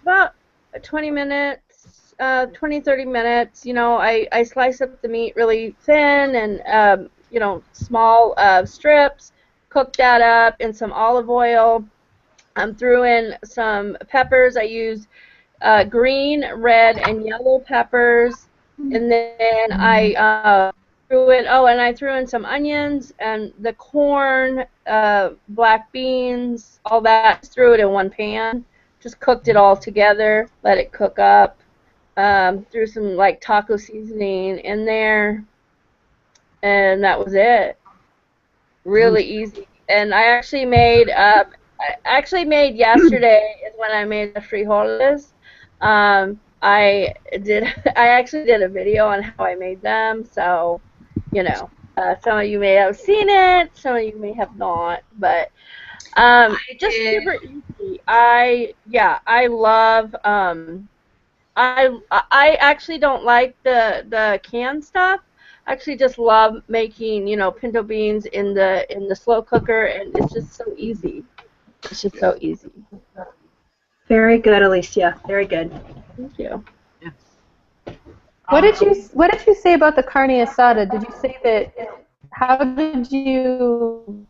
About 20 minutes, 20, 30 minutes. You know, I slice up the meat really thin and, you know, small strips. cooked that up in some olive oil. Threw in some peppers. I used green, red, and yellow peppers. And then I threw in, and I threw in some onions and the corn, black beans, all that. Just threw it in one pan. Just cooked it all together. Let it cook up. Threw some like taco seasoning in there. And that was it. Really easy. And I actually made yesterday is when I made the frijoles. I actually did a video on how I made them, so you know, some of you may have seen it, some of you may have not, but just super easy. I love I actually don't like the canned stuff. I actually just love making, pinto beans in the slow cooker, and it's just so easy. It's just so easy. Very good, Alicia. Very good. Thank you. What did you say about the carne asada? Did you say that? How do you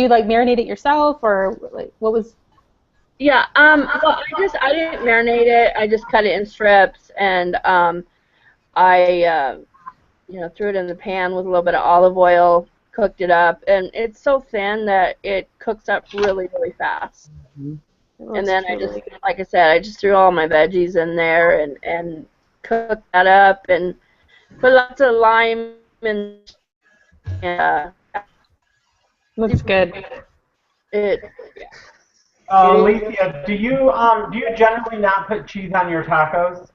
like marinate it yourself, or like what was? Yeah. Well, I didn't marinate it. I just cut it in strips, and I threw it in the pan with a little bit of olive oil, cooked it up, and it's so thin that it cooks up really, really fast. And then I just, like I said, I just threw all my veggies in there and cooked that up and put lots of lime and Looks good. Alicia, do you generally not put cheese on your tacos?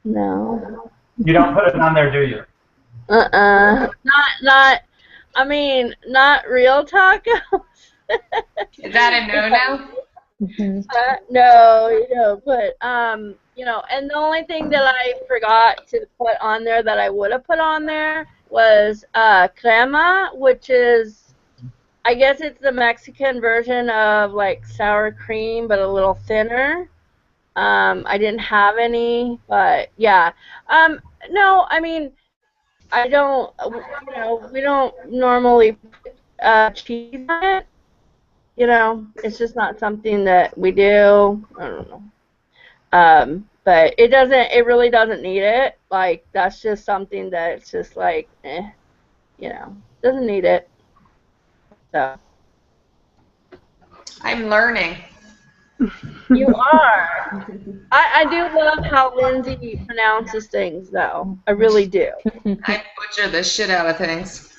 No. You don't put it on there, do you? Not. I mean, not real tacos. Is that a no-no? No, but and the only thing that I forgot to put on there that I would have put on there was crema, which is, I guess it's the Mexican version of like sour cream, but a little thinner. I didn't have any, but yeah. No, I mean, I don't. We don't normally put cheese on it. It's just not something that we do. I don't know. But it really doesn't need it. Like, that's just something that it's just like, doesn't need it. So. I'm learning. You are. I do love how Lindsay pronounces things, though. I really do. I butcher the shit out of things.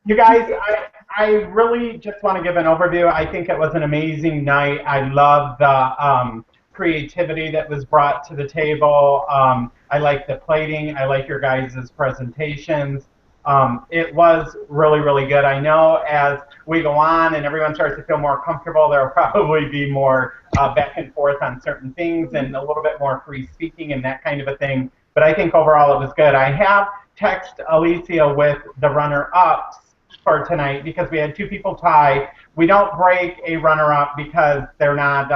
You guys, I really just want to give an overview. I think it was an amazing night. I love the creativity that was brought to the table. I like the plating. I like your guys' presentations. It was really, really good. I know as we go on and everyone starts to feel more comfortable, there will probably be more back and forth on certain things and a little bit more free speaking and that kind of a thing. But I think overall it was good. I have texted Alicia with the runner-ups for tonight because we had two people tie. We don't break a runner-up because they're not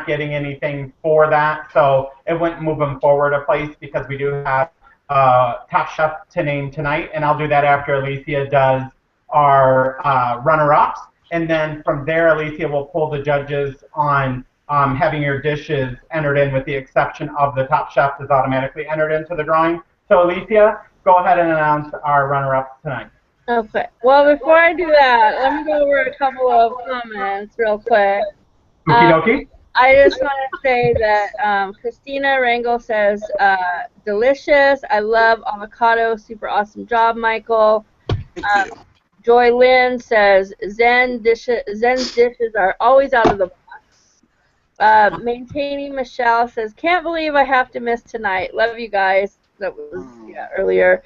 getting anything for that, so it wouldn't move them forward a place because we do have Top Chef to name tonight, and I'll do that after Alicia does our runner-ups, and then from there Alicia will pull the judges on having your dishes entered in, with the exception of the Top Chef is automatically entered into the drawing. So Alicia, go ahead and announce our runner-ups tonight. Okay. Well, before I do that, let me go over a couple of comments real quick. Okie dokie. I just want to say that Christina Rangel says, delicious. I love avocado. Super awesome job, Michael. Joy Lynn says, Zen's dishes are always out of the box. Maintaining Michelle says, can't believe I have to miss tonight. Love you guys. That was earlier.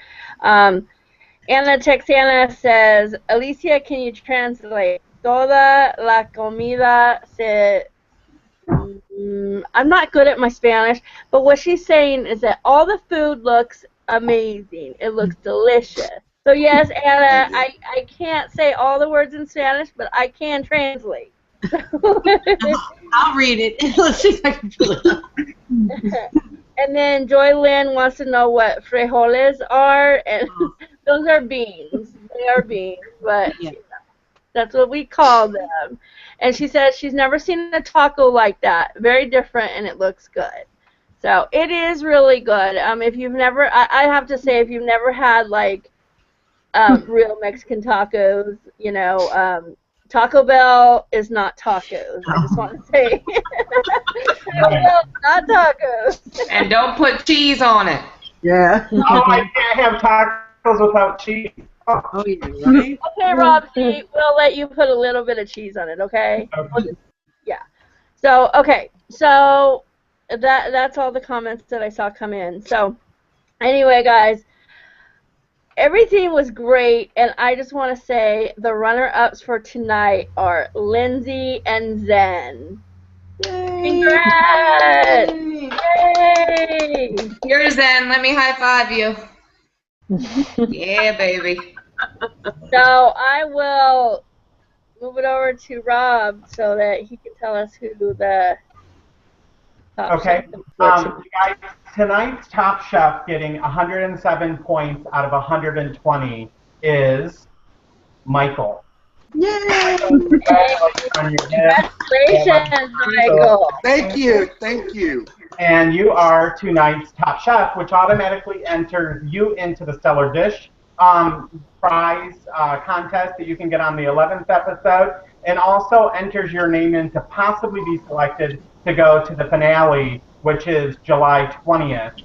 Anna Texana says, Alicia, can you translate? Toda la comida se... I'm not good at my Spanish, but what she's saying is that all the food looks amazing. It looks delicious. So yes, Anna, I can't say all the words in Spanish, but I can translate. I'll read it. Let's see if I can pull it up. And then Joy Lynn wants to know what frijoles are, and Those are beans. They are beans, but Yeah. that's what we call them. And she says she's never seen a taco like that. Very different, and it looks good. So it is really good. If you've never, I have to say, if you've never had like real Mexican tacos, Taco Bell is not tacos. I just want to say, Taco Bell is not tacos. And don't put cheese on it. Yeah. Oh, I can't have tacos without cheese. Oh, Oh, yeah, right? Okay, Robsy, we'll let you put a little bit of cheese on it, okay? okay. Yeah. So, okay. So that's all the comments that I saw come in. So, anyway, guys, everything was great, and I just want to say the runner-ups for tonight are Lindsay and Zen. Congrats! Yay! Here's Zen. Let me high five you. Yeah, baby. So I will move it over to Rob so that he can tell us who the top Okay. chef is for tonight. Guys, tonight's Top Chef getting 107 points out of 120 is Michael. Yay! Congratulations, Michael. Thank you, thank you. And you are tonight's Top Chef, which automatically enters you into the Stellar Dish prize contest that you can get on the 11th episode, and also enters your name in to possibly be selected to go to the finale, which is July 20th.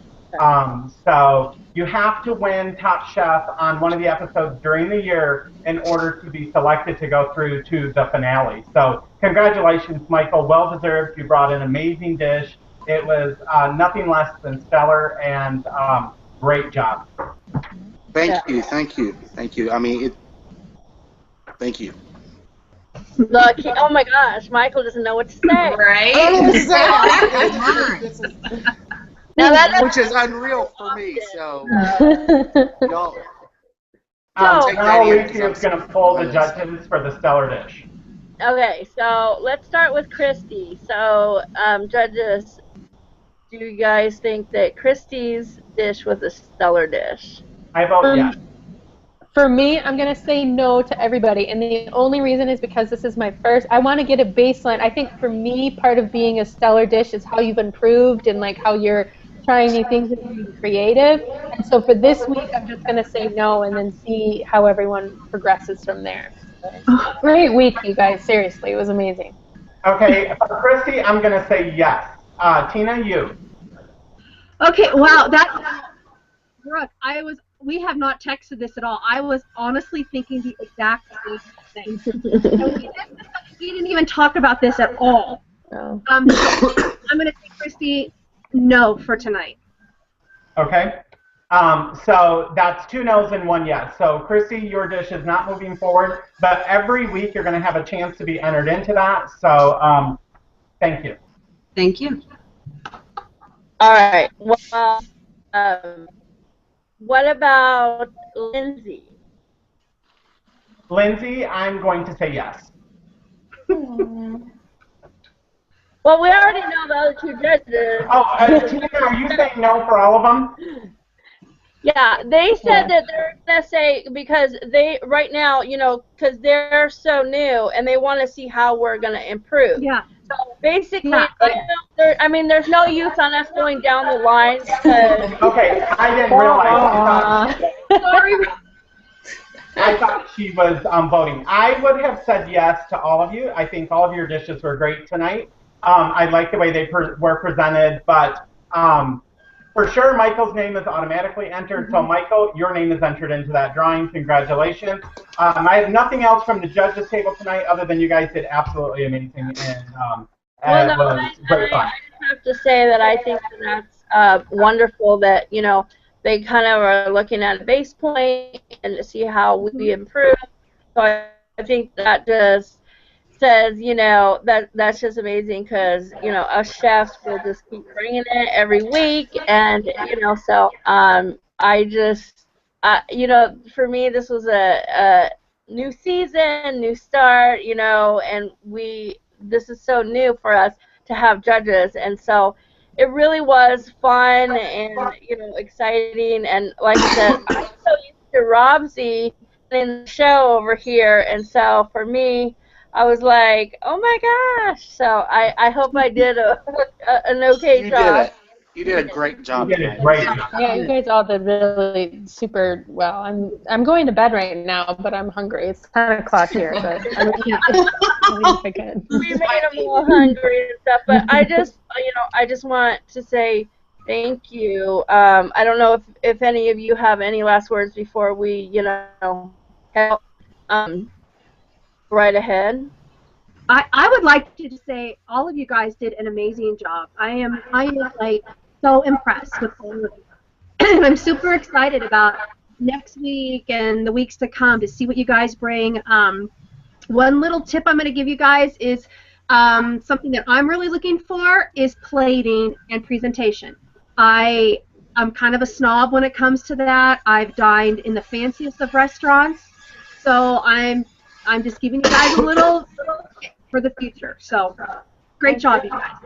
So you have to win Top Chef on one of the episodes during the year in order to be selected to go through to the finale. So congratulations, Michael. Well deserved. You brought an amazing dish. It was nothing less than stellar, and great job. Thank you, thank you, thank you. I mean, thank you. Look, oh my gosh, Michael doesn't know what to say. Right? Now that Which is unreal for me, so y'all take that Now in, Alicia is going to pull the judges for the Stellar Dish. Okay, so let's start with Christy. So, judges, do you guys think that Christy's dish was a stellar dish? I vote yes. For me, I'm going to say no to everybody, and the only reason is because this is my first. I want to get a baseline. I think for me, part of being a stellar dish is how you've improved and like how you're trying new things and being creative. And so for this week, I'm just going to say no and then see how everyone progresses from there. Great week, you guys. Seriously, it was amazing. Okay, for Christy, I'm going to say yes. Tina, you. Okay, wow, Brooke, we have not texted this at all. I was honestly thinking the exact same thing. And we didn't even talk about this at all. Oh. I'm going to say, Christy, no for tonight. Okay. So that's 2 no's and 1 yes. So Christy, your dish is not moving forward, but every week you're going to have a chance to be entered into that. So thank you. Thank you. All right. Well, what about Lindsay? Lindsay, I'm going to say yes. Well, we already know the other two judges. Oh, Tina, are you saying no for all of them? Yeah, they said that they're going to say, because they, right now, because they're so new and they want to see how we're going to improve. Yeah. So basically, Yeah. there's no use on us going down the line. Okay, I didn't realize. Sorry. I thought she was voting. I would have said yes to all of you. I think all of your dishes were great tonight. I like the way they were presented, but for sure, Michael's name is automatically entered. So, Michael, your name is entered into that drawing. Congratulations. I have nothing else from the judges' table tonight other than you guys did absolutely amazing, and it was great fun. I just have to say that I think that's wonderful that, they kind of are looking at a base point and to see how we improve. So I think that just says, that's just amazing because, us chefs will just keep bringing it every week. And, so I just, for me, this was a new season, new start, and this is so new for us to have judges. And so it really was fun and, exciting. And like I said, I'm so used to Robsy in the show over here, and so for me, I was like, oh my gosh. So I hope I did an okay You did job. it. You did a great You job did a tonight. great job. Yeah, you guys all did really super well. I'm going to bed right now, but I'm hungry. It's 10 o'clock here, but I'm gonna eat if I can. We made them all hungry and stuff, but I just want to say thank you. I don't know if any of you have any last words before we, help, right ahead. I would like to just say all of you guys did an amazing job. I am like so impressed with all of you. And I'm super excited about next week and the weeks to come to see what you guys bring. One little tip I'm going to give you guys is something that I'm really looking for is plating and presentation. I'm kind of a snob when it comes to that. I've dined in the fanciest of restaurants, so I'm just giving you guys a little tip for the future. So great job, you guys.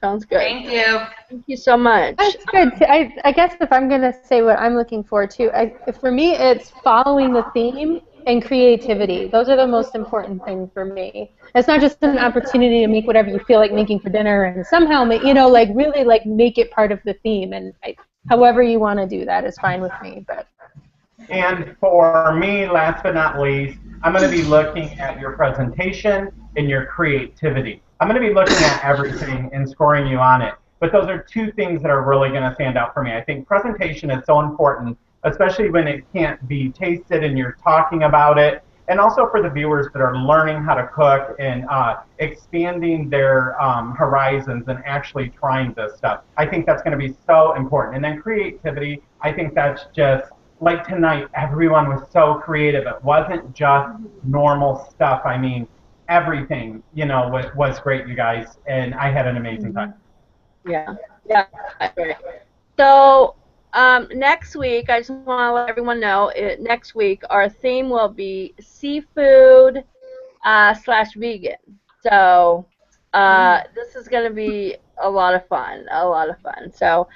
Sounds good. Thank you. Thank you so much. That's good. I guess if I'm going to say what I'm looking for too, for me it's following the theme and creativity. Those are the most important things for me. It's not just an opportunity to make whatever you feel like making for dinner and somehow make, really like make it part of the theme, and however you want to do that is fine with me. But And for me, last but not least, I'm going to be looking at your presentation and your creativity. I'm going to be looking at everything and scoring you on it. But those are two things that are really going to stand out for me. I think presentation is so important, especially when it can't be tasted and you're talking about it. And also for the viewers that are learning how to cook and expanding their horizons and actually trying this stuff. I think that's going to be so important. And then creativity, I think that's just, like tonight, everyone was so creative. It wasn't just normal stuff. I mean, everything, was great, you guys. And I had an amazing time. Yeah. Yeah. Great. So next week, I just want to let everyone know, next week our theme will be seafood / vegan. So this is going to be a lot of fun. So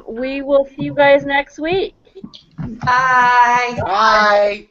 we will see you guys next week. Bye. Bye.